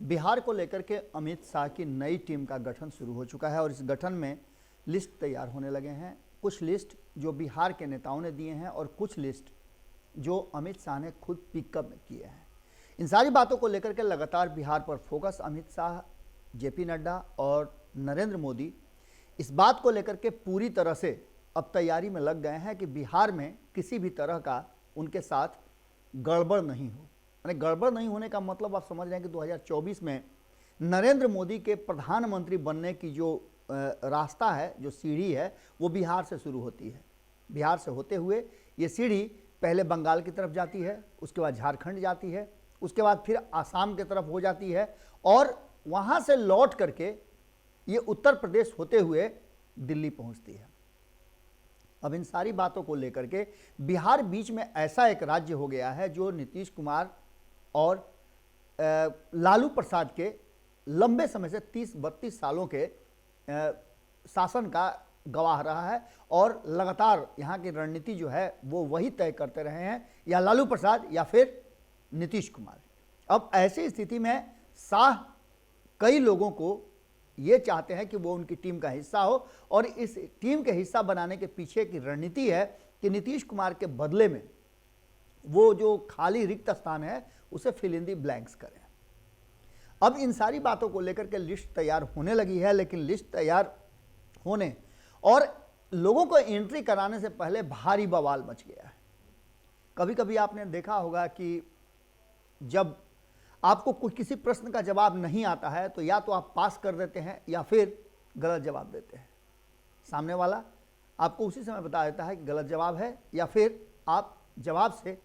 बिहार को लेकर के अमित शाह की नई टीम का गठन शुरू हो चुका है और इस गठन में लिस्ट तैयार होने लगे हैं। कुछ लिस्ट जो बिहार के नेताओं ने दिए हैं और कुछ लिस्ट जो अमित शाह ने खुद पिकअप किए हैं। इन सारी बातों को लेकर के लगातार बिहार पर फोकस अमित शाह, जेपी नड्डा और नरेंद्र मोदी इस बात को लेकर के पूरी तरह से अब तैयारी में लग गए हैं कि बिहार में किसी भी तरह का उनके साथ गड़बड़ नहीं हो। यानी गड़बड़ नहीं होने का मतलब आप समझ रहे हैं कि 2024 में नरेंद्र मोदी के प्रधानमंत्री बनने की जो रास्ता है, जो सीढ़ी है, वो बिहार से शुरू होती है। बिहार से होते हुए ये सीढ़ी पहले बंगाल की तरफ जाती है, उसके बाद झारखंड जाती है, उसके बाद फिर आसाम की तरफ हो जाती है और वहाँ से लौट करके ये उत्तर प्रदेश होते हुए दिल्ली पहुँचती है। अब इन सारी बातों को लेकर के बिहार बीच में ऐसा एक राज्य हो गया है जो नीतीश कुमार और लालू प्रसाद के लंबे समय से 30-32 सालों के शासन का गवाह रहा है और लगातार यहाँ की रणनीति जो है वो वही तय करते रहे हैं, या लालू प्रसाद या फिर नीतीश कुमार। अब ऐसी स्थिति में शाह कई लोगों को ये चाहते हैं कि वो उनकी टीम का हिस्सा हो और इस टीम के हिस्सा बनाने के पीछे की रणनीति है कि नीतीश कुमार के बदले में वो जो खाली रिक्त स्थान है उसे फिल इन दी ब्लैंक्स करें। अब इन सारी बातों को लेकर के लिस्ट तैयार होने लगी है, लेकिन लिस्ट तैयार होने और लोगों को एंट्री कराने से पहले भारी बवाल मच गया है। कभी कभी आपने देखा होगा कि जब आपको किसी प्रश्न का जवाब नहीं आता है तो या तो आप पास कर देते हैं या फिर गलत जवाब देते हैं। सामने वाला आपको उसी समय बता देता है कि गलत जवाब है या फिर आप जवाब से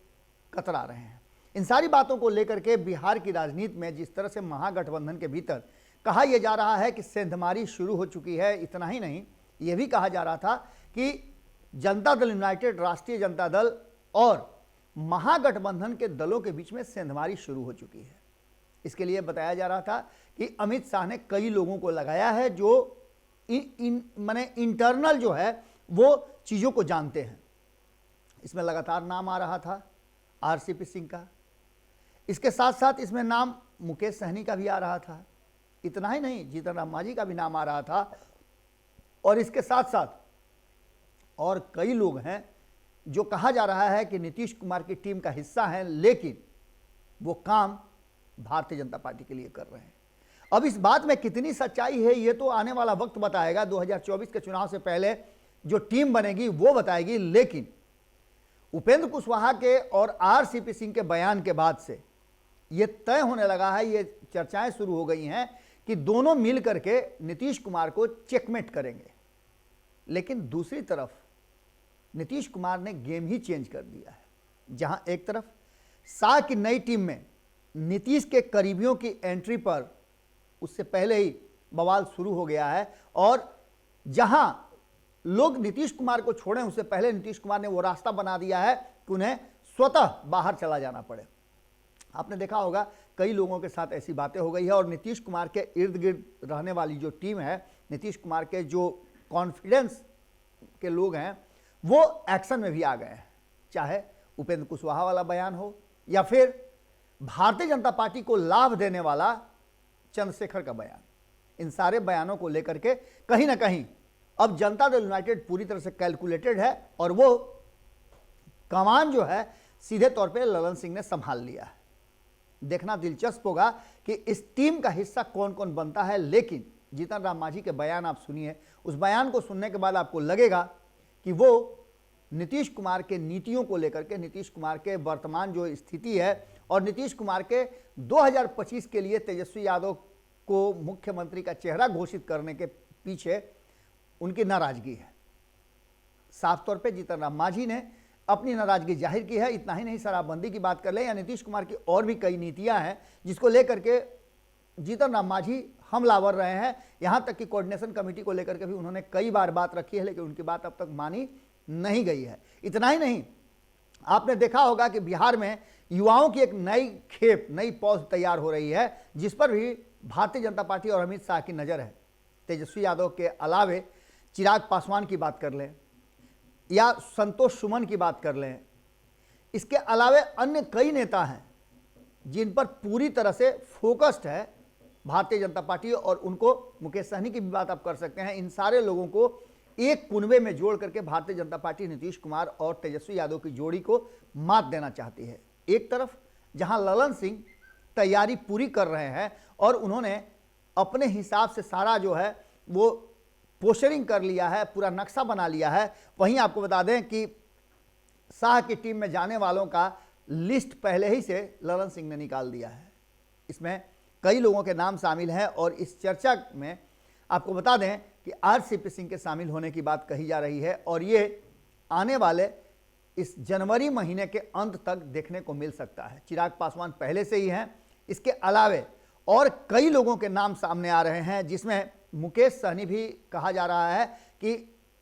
कतरा रहे हैं। इन सारी बातों को लेकर के बिहार की राजनीति में जिस तरह से महागठबंधन के भीतर कहा यह जा रहा है कि सेंधमारी शुरू हो चुकी है, इतना ही नहीं, यह भी कहा जा रहा था कि जनता दल यूनाइटेड, राष्ट्रीय जनता दल और महागठबंधन के दलों के बीच में सेंधमारी शुरू हो चुकी है। इसके लिए बताया जा रहा था कि अमित शाह ने कई लोगों को लगाया है जो माने इंटरनल जो है वो चीज़ों को जानते हैं। इसमें लगातार नाम आ रहा था आरसीपी सिंह का, इसके साथ साथ इसमें नाम मुकेश सहनी का भी आ रहा था। इतना ही नहीं, जीतन राम मांझी का भी नाम आ रहा था और इसके साथ साथ और कई लोग हैं जो कहा जा रहा है कि नीतीश कुमार की टीम का हिस्सा हैं, लेकिन वो काम भारतीय जनता पार्टी के लिए कर रहे हैं। अब इस बात में कितनी सच्चाई है ये तो आने वाला वक्त बताएगा। 2024 के चुनाव से पहले जो टीम बनेगी वो बताएगी, लेकिन उपेंद्र कुशवाहा के और आरसीपी सिंह के बयान के बाद से ये तय होने लगा है, ये चर्चाएं शुरू हो गई हैं कि दोनों मिल करके नीतीश कुमार को चेकमेट करेंगे। लेकिन दूसरी तरफ नीतीश कुमार ने गेम ही चेंज कर दिया है। जहां एक तरफ शाह की नई टीम में नीतीश के करीबियों की एंट्री पर उससे पहले ही बवाल शुरू हो गया है और जहां लोग नीतीश कुमार को छोड़ें उससे पहले नीतीश कुमार ने वो रास्ता बना दिया है कि उन्हें स्वतः बाहर चला जाना पड़े। आपने देखा होगा कई लोगों के साथ ऐसी बातें हो गई है और नीतीश कुमार के इर्द गिर्द रहने वाली जो टीम है, नीतीश कुमार के जो कॉन्फिडेंस के लोग हैं वो एक्शन में भी आ गए हैं। चाहे उपेंद्र कुशवाहा वाला बयान हो या फिर भारतीय जनता पार्टी को लाभ देने वाला चंद्रशेखर का बयान, इन सारे बयानों को लेकर के कहीं ना कहीं अब जनता दल यूनाइटेड पूरी तरह से कैलकुलेटेड है और वो कमान जो है सीधे तौर पे ललन सिंह ने संभाल लिया है। देखना दिलचस्प होगा कि इस टीम का हिस्सा कौन कौन बनता है। लेकिन जीतन राम मांझी के बयान आप सुनिए, उस बयान को सुनने के बाद आपको लगेगा कि वो नीतीश कुमार के नीतियों को लेकर के, नीतीश कुमार के वर्तमान जो स्थिति है और नीतीश कुमार के 2025 के लिए तेजस्वी यादव को मुख्यमंत्री का चेहरा घोषित करने के पीछे उनकी नाराजगी है। साफ तौर पे जीतन राम मांझी ने अपनी नाराजगी जाहिर की है। इतना ही नहीं, शराबबंदी की बात कर लें या नीतीश कुमार की और भी कई नीतियां हैं जिसको लेकर के जीतन राम मांझी हमलावर रहे हैं। यहां तक कि कोऑर्डिनेशन कमेटी को लेकर के भी उन्होंने कई बार बात रखी है, लेकिन उनकी बात अब तक मानी नहीं गई है। इतना ही नहीं, आपने देखा होगा कि बिहार में युवाओं की एक नई खेप, नई पौध तैयार हो रही है जिस पर भी भारतीय जनता पार्टी और अमित शाह की नज़र है। तेजस्वी यादव के अलावे चिराग पासवान की बात कर लें या संतोष सुमन की बात कर लें, इसके अलावे अन्य कई नेता हैं जिन पर पूरी तरह से फोकस्ड है भारतीय जनता पार्टी और उनको मुकेश सहनी की भी बात आप कर सकते हैं, इन सारे लोगों को एक कुनबे में जोड़ करके भारतीय जनता पार्टी नीतीश कुमार और तेजस्वी यादव की जोड़ी को मात देना चाहती है। एक तरफ जहां ललन सिंह तैयारी पूरी कर रहे हैं और उन्होंने अपने हिसाब से सारा जो है वो पोस्टरिंग कर लिया है, पूरा नक्शा बना लिया है, वहीं आपको बता दें कि शाह की टीम में जाने वालों का लिस्ट पहले ही से ललन सिंह ने निकाल दिया है। इसमें कई लोगों के नाम शामिल हैं और इस चर्चा में आपको बता दें कि आरसीपी सिंह के शामिल होने की बात कही जा रही है और ये आने वाले इस जनवरी महीने के अंत तक देखने को मिल सकता है। चिराग पासवान पहले से ही हैं, इसके अलावे और कई लोगों के नाम सामने आ रहे हैं, जिसमें मुकेश सहनी भी कहा जा रहा है कि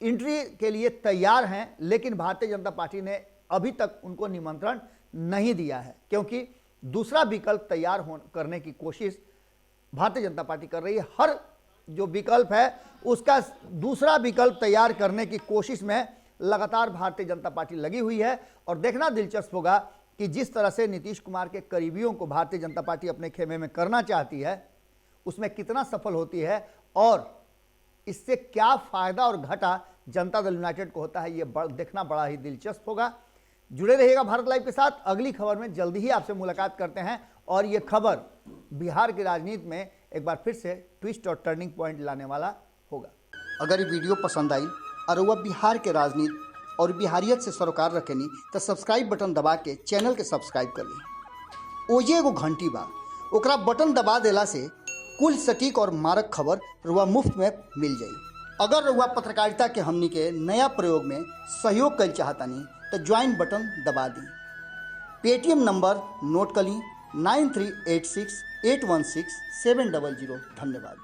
एंट्री के लिए तैयार हैं, लेकिन भारतीय जनता पार्टी ने अभी तक उनको निमंत्रण नहीं दिया है, क्योंकि दूसरा विकल्प तैयार करने की कोशिश भारतीय जनता पार्टी कर रही है। हर जो विकल्प है उसका दूसरा विकल्प तैयार करने की कोशिश में लगातार भारतीय जनता पार्टी लगी हुई है और देखना दिलचस्प होगा कि जिस तरह से नीतीश कुमार के करीबियों को भारतीय जनता पार्टी अपने खेमे में करना चाहती है उसमें कितना सफल होती है और इससे क्या फायदा और घाटा जनता दल यूनाइटेड को होता है, ये देखना बड़ा ही दिलचस्प होगा। जुड़े रहिएगा भारत लाइव के साथ। अगली खबर में जल्दी ही आपसे मुलाकात करते हैं और ये खबर बिहार की राजनीति में एक बार फिर से ट्विस्ट और टर्निंग पॉइंट लाने वाला होगा। अगर ये वीडियो पसंद आई और वह बिहार के राजनीति और बिहारियत से सरोकार रखेनी तो सब्सक्राइब बटन दबा के चैनल के सब्सक्राइब कर ली। ओजे एगो घंटी बा, ओकरा बटन दबा देला से कुल सटीक और मारक खबर रुआ मुफ्त में मिल जाई। अगर रुआ पत्रकारिता के हमनी के नया प्रयोग में सहयोग कर चाहतानी तो ज्वाइन बटन दबा दी। पेटीएम नंबर नोट कर ली 9386816700। धन्यवाद।